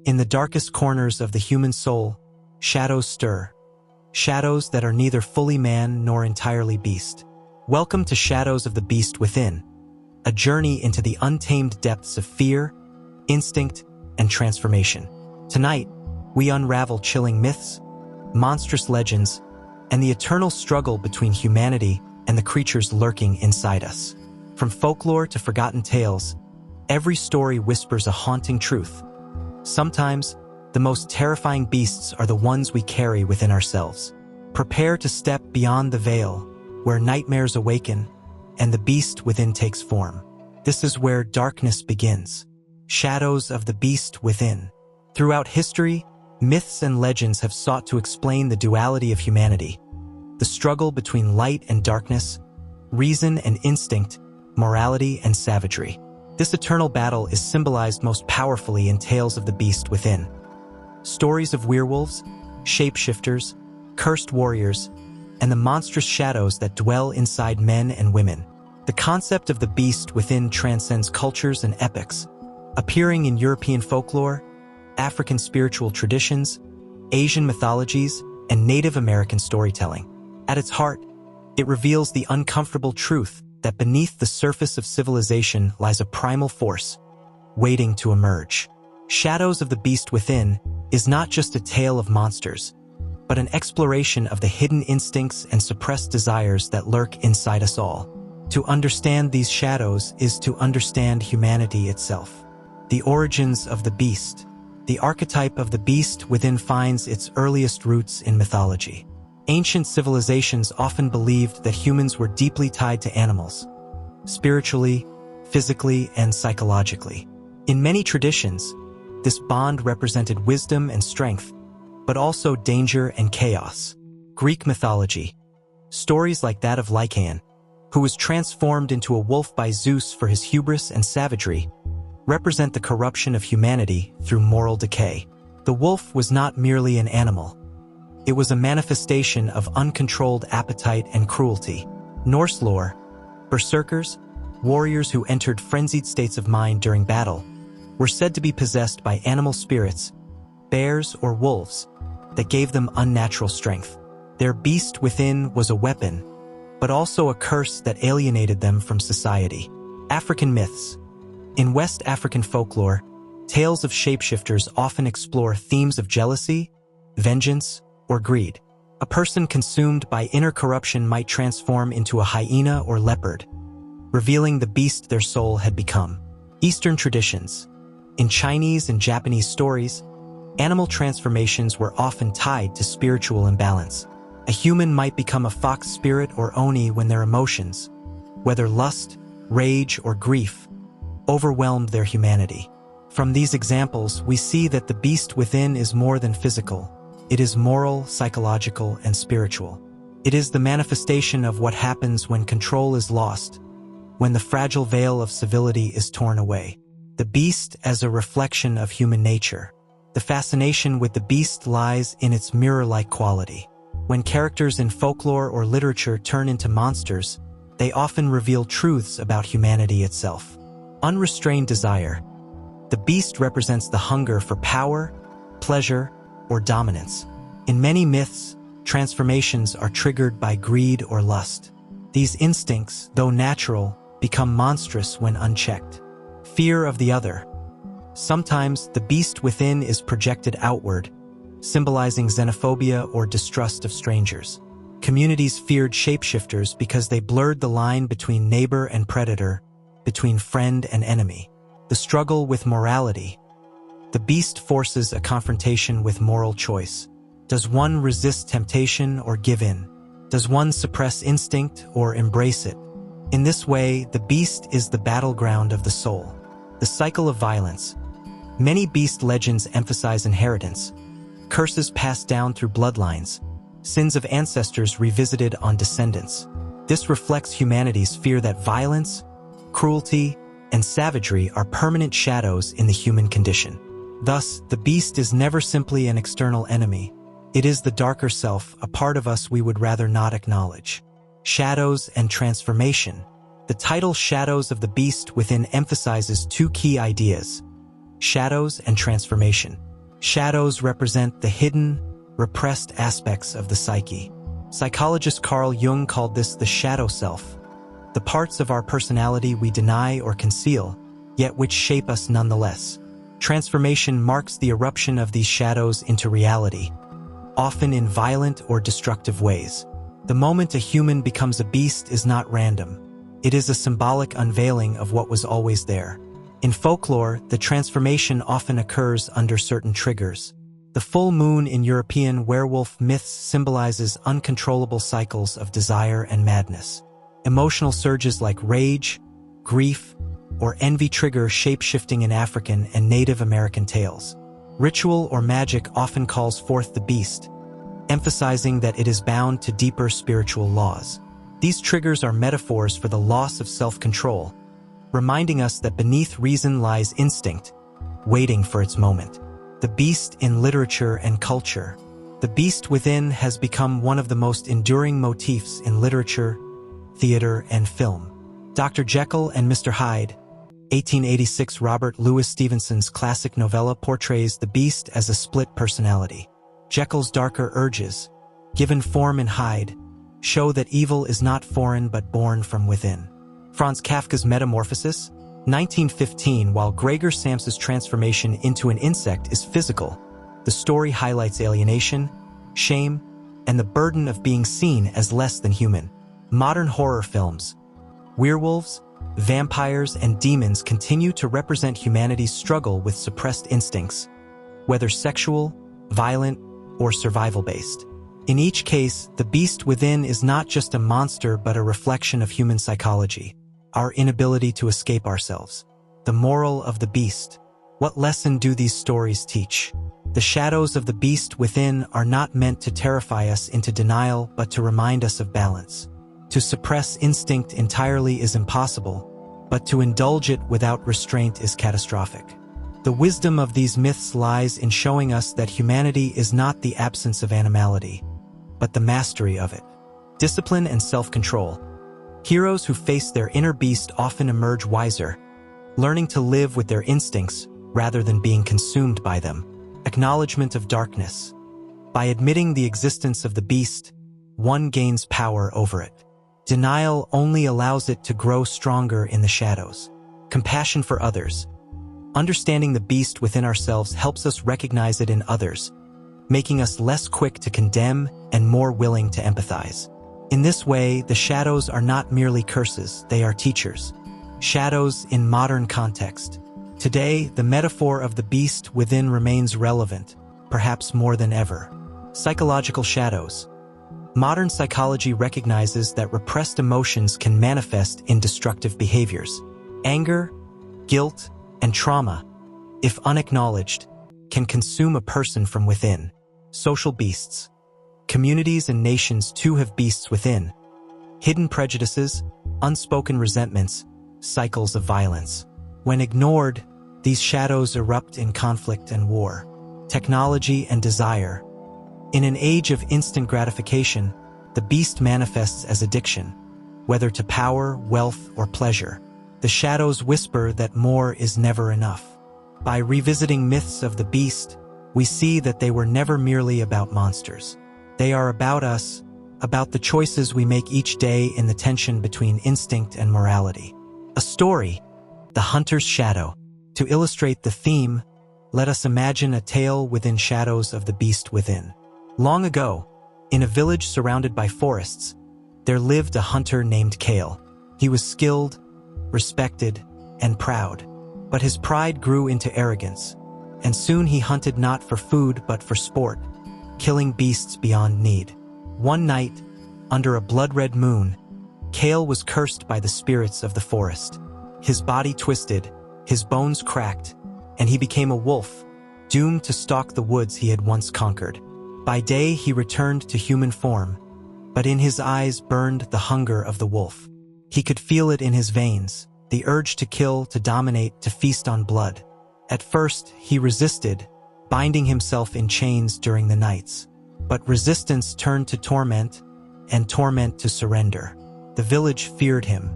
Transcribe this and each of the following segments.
In the darkest corners of the human soul, shadows stir. Shadows that are neither fully man nor entirely beast. Welcome to Shadows of the Beast Within, a journey into the untamed depths of fear, instinct, and transformation. Tonight, we unravel chilling myths, monstrous legends, and the eternal struggle between humanity and the creatures lurking inside us. From folklore to forgotten tales, every story whispers a haunting truth. Sometimes, the most terrifying beasts are the ones we carry within ourselves. Prepare to step beyond the veil, where nightmares awaken and the beast within takes form. This is where darkness begins. Shadows of the Beast Within. Throughout history, myths and legends have sought to explain the duality of humanity, the struggle between light and darkness, reason and instinct, morality and savagery. This eternal battle is symbolized most powerfully in tales of the beast within. Stories of werewolves, shapeshifters, cursed warriors, and the monstrous shadows that dwell inside men and women. The concept of the beast within transcends cultures and epochs, appearing in European folklore, African spiritual traditions, Asian mythologies, and Native American storytelling. At its heart, it reveals the uncomfortable truth that beneath the surface of civilization lies a primal force, waiting to emerge. Shadows of the Beast Within is not just a tale of monsters, but an exploration of the hidden instincts and suppressed desires that lurk inside us all. To understand these shadows is to understand humanity itself. The origins of the beast. The archetype of the beast within finds its earliest roots in mythology. Ancient civilizations often believed that humans were deeply tied to animals, spiritually, physically, and psychologically. In many traditions, this bond represented wisdom and strength, but also danger and chaos. Greek mythology. Stories like that of Lycaon, who was transformed into a wolf by Zeus for his hubris and savagery, represent the corruption of humanity through moral decay. The wolf was not merely an animal. It was a manifestation of uncontrolled appetite and cruelty. Norse lore. Berserkers, warriors who entered frenzied states of mind during battle, were said to be possessed by animal spirits, bears or wolves, that gave them unnatural strength. Their beast within was a weapon, but also a curse that alienated them from society. African myths. In West African folklore, tales of shapeshifters often explore themes of jealousy, vengeance, or greed. A person consumed by inner corruption might transform into a hyena or leopard, revealing the beast their soul had become. Eastern traditions. In Chinese and Japanese stories, animal transformations were often tied to spiritual imbalance. A human might become a fox spirit or oni when their emotions, whether lust, rage, or grief, overwhelmed their humanity. From these examples, we see that the beast within is more than physical. It is moral, psychological, and spiritual. It is the manifestation of what happens when control is lost, when the fragile veil of civility is torn away. The beast as a reflection of human nature. The fascination with the beast lies in its mirror-like quality. When characters in folklore or literature turn into monsters, they often reveal truths about humanity itself. Unrestrained desire. The beast represents the hunger for power, pleasure, or dominance. In many myths, transformations are triggered by greed or lust. These instincts, though natural, become monstrous when unchecked. Fear of the other. Sometimes the beast within is projected outward, symbolizing xenophobia or distrust of strangers. Communities feared shapeshifters because they blurred the line between neighbor and predator, between friend and enemy. The struggle with morality. The beast forces a confrontation with moral choice. Does one resist temptation or give in? Does one suppress instinct or embrace it? In this way, the beast is the battleground of the soul. The cycle of violence. Many beast legends emphasize inheritance, curses passed down through bloodlines, sins of ancestors revisited on descendants. This reflects humanity's fear that violence, cruelty, and savagery are permanent shadows in the human condition. Thus, the beast is never simply an external enemy. It is the darker self, a part of us we would rather not acknowledge. Shadows and transformation. The title Shadows of the Beast Within emphasizes two key ideas: shadows and transformation. Shadows represent the hidden, repressed aspects of the psyche. Psychologist Carl Jung called this the shadow self, the parts of our personality we deny or conceal, yet which shape us nonetheless. Transformation marks the eruption of these shadows into reality, often in violent or destructive ways. The moment a human becomes a beast is not random. It is a symbolic unveiling of what was always there. In folklore, the transformation often occurs under certain triggers. The full moon in European werewolf myths symbolizes uncontrollable cycles of desire and madness. Emotional surges like rage, grief, or envy trigger shape-shifting in African and Native American tales. Ritual or magic often calls forth the beast, emphasizing that it is bound to deeper spiritual laws. These triggers are metaphors for the loss of self-control, reminding us that beneath reason lies instinct, waiting for its moment. The beast in literature and culture. The beast within has become one of the most enduring motifs in literature, theater, and film. Dr. Jekyll and Mr. Hyde, 1886 Robert Louis Stevenson's classic novella portrays the beast as a split personality. Jekyll's darker urges, given form in Hyde, show that evil is not foreign but born from within. Franz Kafka's Metamorphosis, 1915. While Gregor Samsa's transformation into an insect is physical, the story highlights alienation, shame, and the burden of being seen as less than human. Modern horror films, werewolves, vampires, and demons continue to represent humanity's struggle with suppressed instincts, whether sexual, violent, or survival-based. In each case, the beast within is not just a monster but a reflection of human psychology, our inability to escape ourselves. The moral of the beast. What lesson do these stories teach? The shadows of the beast within are not meant to terrify us into denial but to remind us of balance. To suppress instinct entirely is impossible, but to indulge it without restraint is catastrophic. The wisdom of these myths lies in showing us that humanity is not the absence of animality, but the mastery of it. Discipline and self-control. Heroes who face their inner beast often emerge wiser, learning to live with their instincts rather than being consumed by them. Acknowledgement of darkness. By admitting the existence of the beast, one gains power over it. Denial only allows it to grow stronger in the shadows. Compassion for others. Understanding the beast within ourselves helps us recognize it in others, making us less quick to condemn and more willing to empathize. In this way, the shadows are not merely curses, they are teachers. Shadows in modern context. Today, the metaphor of the beast within remains relevant, perhaps more than ever. Psychological shadows. Modern psychology recognizes that repressed emotions can manifest in destructive behaviors. Anger, guilt, and trauma, if unacknowledged, can consume a person from within. Social beasts. Communities and nations too have beasts within. Hidden prejudices, unspoken resentments, cycles of violence. When ignored, these shadows erupt in conflict and war. Technology and desire. In an age of instant gratification, the beast manifests as addiction, whether to power, wealth, or pleasure. The shadows whisper that more is never enough. By revisiting myths of the beast, we see that they were never merely about monsters. They are about us, about the choices we make each day in the tension between instinct and morality. A story, The Hunter's Shadow. To illustrate the theme, let us imagine a tale within shadows of the beast within. Long ago, in a village surrounded by forests, there lived a hunter named Kale. He was skilled, respected, and proud. But his pride grew into arrogance, and soon he hunted not for food but for sport, killing beasts beyond need. One night, under a blood-red moon, Kale was cursed by the spirits of the forest. His body twisted, his bones cracked, and he became a wolf, doomed to stalk the woods he had once conquered. By day he returned to human form, but in his eyes burned the hunger of the wolf. He could feel it in his veins, the urge to kill, to dominate, to feast on blood. At first, he resisted, binding himself in chains during the nights. But resistance turned to torment, and torment to surrender. The village feared him.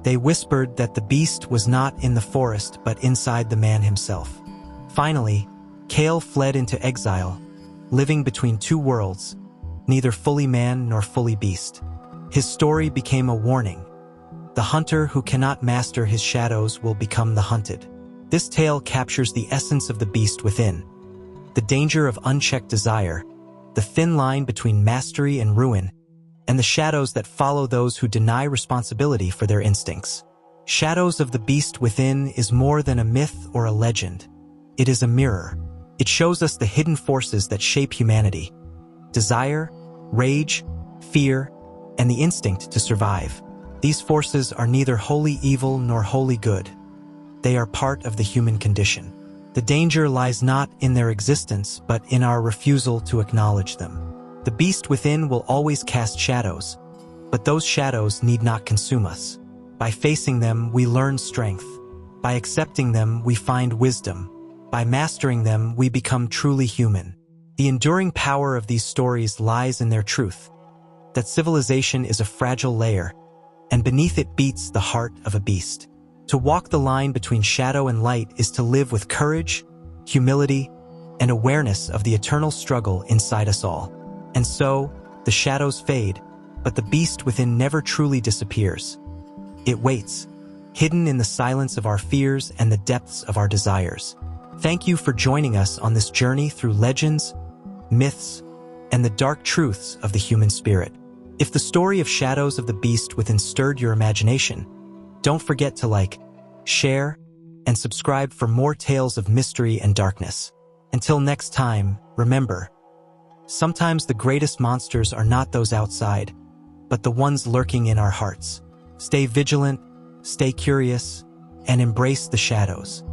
They whispered that the beast was not in the forest but inside the man himself. Finally, Kale fled into exile, living between two worlds, neither fully man nor fully beast. His story became a warning. The hunter who cannot master his shadows will become the hunted. This tale captures the essence of the beast within, the danger of unchecked desire, the thin line between mastery and ruin, and the shadows that follow those who deny responsibility for their instincts. Shadows of the Beast Within is more than a myth or a legend. It is a mirror. It shows us the hidden forces that shape humanity: desire, rage, fear, and the instinct to survive. These forces are neither wholly evil nor wholly good. They are part of the human condition. The danger lies not in their existence, but in our refusal to acknowledge them. The beast within will always cast shadows, but those shadows need not consume us. By facing them, we learn strength. By accepting them, we find wisdom. By mastering them, we become truly human. The enduring power of these stories lies in their truth, that civilization is a fragile layer, and beneath it beats the heart of a beast. To walk the line between shadow and light is to live with courage, humility, and awareness of the eternal struggle inside us all. And so, the shadows fade, but the beast within never truly disappears. It waits, hidden in the silence of our fears and the depths of our desires. Thank you for joining us on this journey through legends, myths, and the dark truths of the human spirit. If the story of Shadows of the Beast Within stirred your imagination, don't forget to like, share, and subscribe for more tales of mystery and darkness. Until next time, remember, sometimes the greatest monsters are not those outside, but the ones lurking in our hearts. Stay vigilant, stay curious, and embrace the shadows.